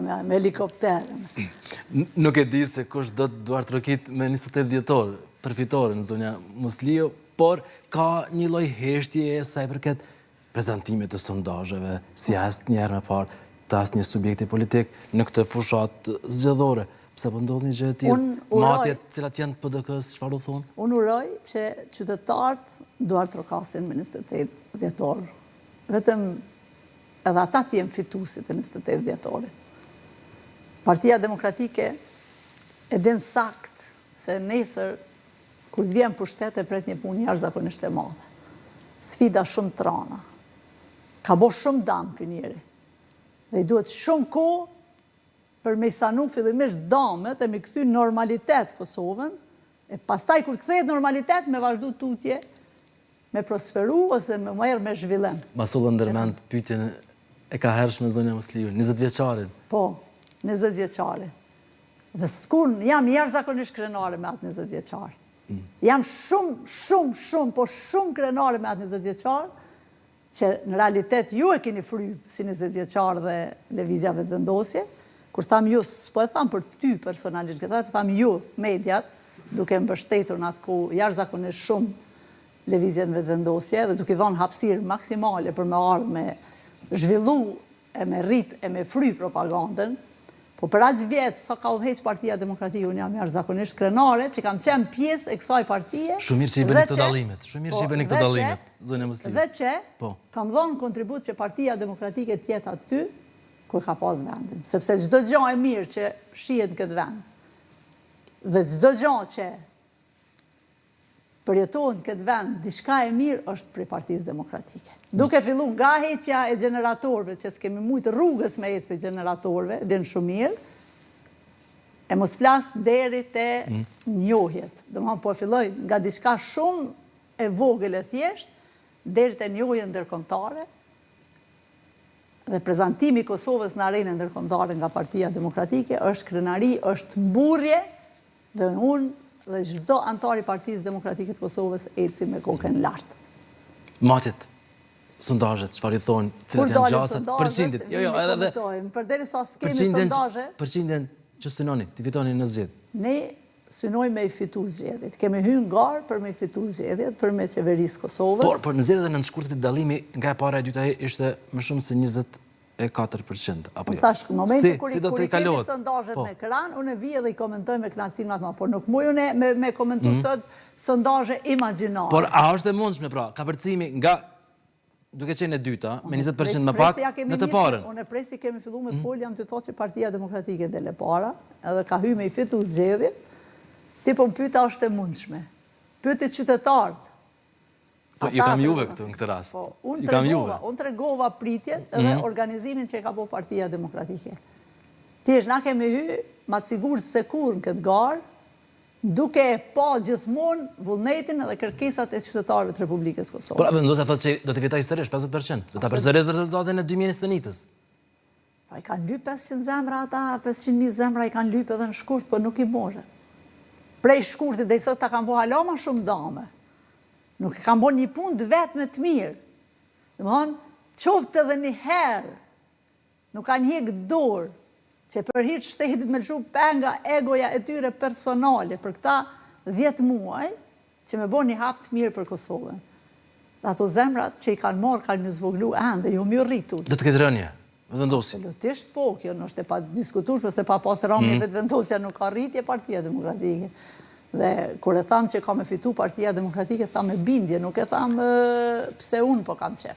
me helikopterën. Nuk e di se kush do të duart rokit me 28 dhjetor përfitore në zonja Muslio, por ka një lloj heshtje sa i përket prezantimit të sondazheve, si asnjëherë më parë të asnjë subjekti politik në këtë fushat zgjedhore. Pse po ndodh një gjë e tillë? Matjet cilat janë PDK-s, çfarë u thon? Unë uroj që qytetarët duart trokasin me 28 dhjetor. Vetëm edhe ata të jenë fituesit e 28 dhjetorit. Partia Demokratike e din sakt se nesër kur të vjen pushtet e pret një punë jashtëzakonisht e madhe. Sfida shumë trana. Ka bo shumë dam ky njeri. Dhe i duhet shumë kohë për me sanu fillimisht damet e me kthy normalitet Kosovën, e pastaj kur kthehet normalitet me vazhdu tutje, me prosperu ose me merr me zhvillim. Masulla ndërmend pyetjen e ka hershme zonja Musliu, 20 vjeçarin. Po, 20 vjeçarin. Dhe s'kun jam jashtëzakonisht krenare me atë 20 vjeçar. Jam shumë, po shumë krenare me atë 20 vjeçar, që në realitet ju e keni fry si 20 vjeçar dhe lëvizja vetëvendosje. Kur tham ju, s'po e tham për ty personalisht, po tham ju, mediat, duke mbështetur në atë kohë jashtëzakonisht shumë lëvizjen vetëvendosje dhe duke dhënë hapësirë maksimale për me ardhë me zhvillu e me rrit e me fry propagandën. Po për aq vjetë, sa ka udhëheq Partia Demokratike, unë jam jashtëzakonisht krenare, që kam qenë pjesë e kësaj partie. Shumë mirë që i bëni këtë dallimet. Shumë mirë që i bëni këtë dallimet, zonja Musliu. Dhe që kam dhënë kontribut që Partia Demokratike të jetë aty kur ka pas vendin. Sepse çdo gjë e mirë që shihet në këtë vend, dhe çdo gjë që përjetohet në këtë vend, diçka e mirë është prej Partisë Demokratike. Duke filluar nga heqja e gjeneratorëve, që s'kemi mujtë rrugës me ecë për gjeneratorëve, din shumë mirë, e mos flas deri te njohjet. Domethënë po filloj nga diçka shumë e vogël e thjesht, deri te njohjet ndërkombëtare, dhe prezantimi i Kosovës në arenën ndërkombëtare nga Partia Demokratike është krenari, është mburrje, dhe unë dhe çdo antar i Partisë Demokratike të Kosovës eci me kokën lart. Matjet, sondazhet, çfarë i thonë, cilat janë gjasat, përqindjet. Jo, edhe përderisa s'kemi sondazhe, përqindjen që synoni, ti fitoni në zgjedhje. ne synojmë me i fitu zgjedhjet. Kemi hyrë garë për me i fitu zgjedhjet, për me qeverisë Kosovës. Por në zgjedhjet dhe në shkurtit dallimi nga e para e dyta ishte më shumë se 24%, apo jo? Tash, në momentin kur i kemi sondazhet Po. në ekran, unë vije dhe i komentoj me kënaqësi më të madhe, por nuk muj unë me komentu sot sondazhe imagjinare. Por a është e mundshme pra, ka përcimi nga duke qenë e dyta, me 20% më pak, në të parën? Unë e presi kemi fillu me folë, jam të thotë që Partia Demokratike dele para, edhe ka hy me i fitu zgjedhjet, ti po më pyeta është e mundshme. Pyeti qytetarët. Po, ju kam juve këtu në këtë rast. Unë tregova pritjet dhe organizimin që e ka po Partia Demokratike. Ti na kemi hy, ma të sigurt se kur në këtë garë, duke e pa gjithmonë vullnetin edhe kërkesat e qytetarëve të Republikës Kosovës. Por vendosja thotë që do të fitojë sërish 50%. Do ta përsërisë rezultatin e 2021-s. Pa i kanë lyp 500 zemra ata, 500.000 zemra i kanë lyp edhe në shkurt, po nuk i morë. Prej shkurtit dhe i sot ta kanë bo hala ma shumë dame. Nuk i kanë bo një punë të vetë me të mirë. Dhe më thonë, qoftë edhe një herë, nuk kanë hjek dorë, që për hirë shtetit me lëshu penga egoja e tyre personale për këta 10 muaj, që me bo një hap të mirë për Kosovën. Dhe ato zemrat që i kanë marë, kanë një zvoglu ende, jo mjë rritur. Do të këtë rënje, vetëvendosi? Absolutisht po, kjo nështë e pa diskutushme, se pa pas rami vetëvendosja nuk ka rritje Partia Demokratike. Dhe kur e thamë që ka me fitu Partia Demokratike, thamë e bindje, nuk e thamë pse unë po kam qef.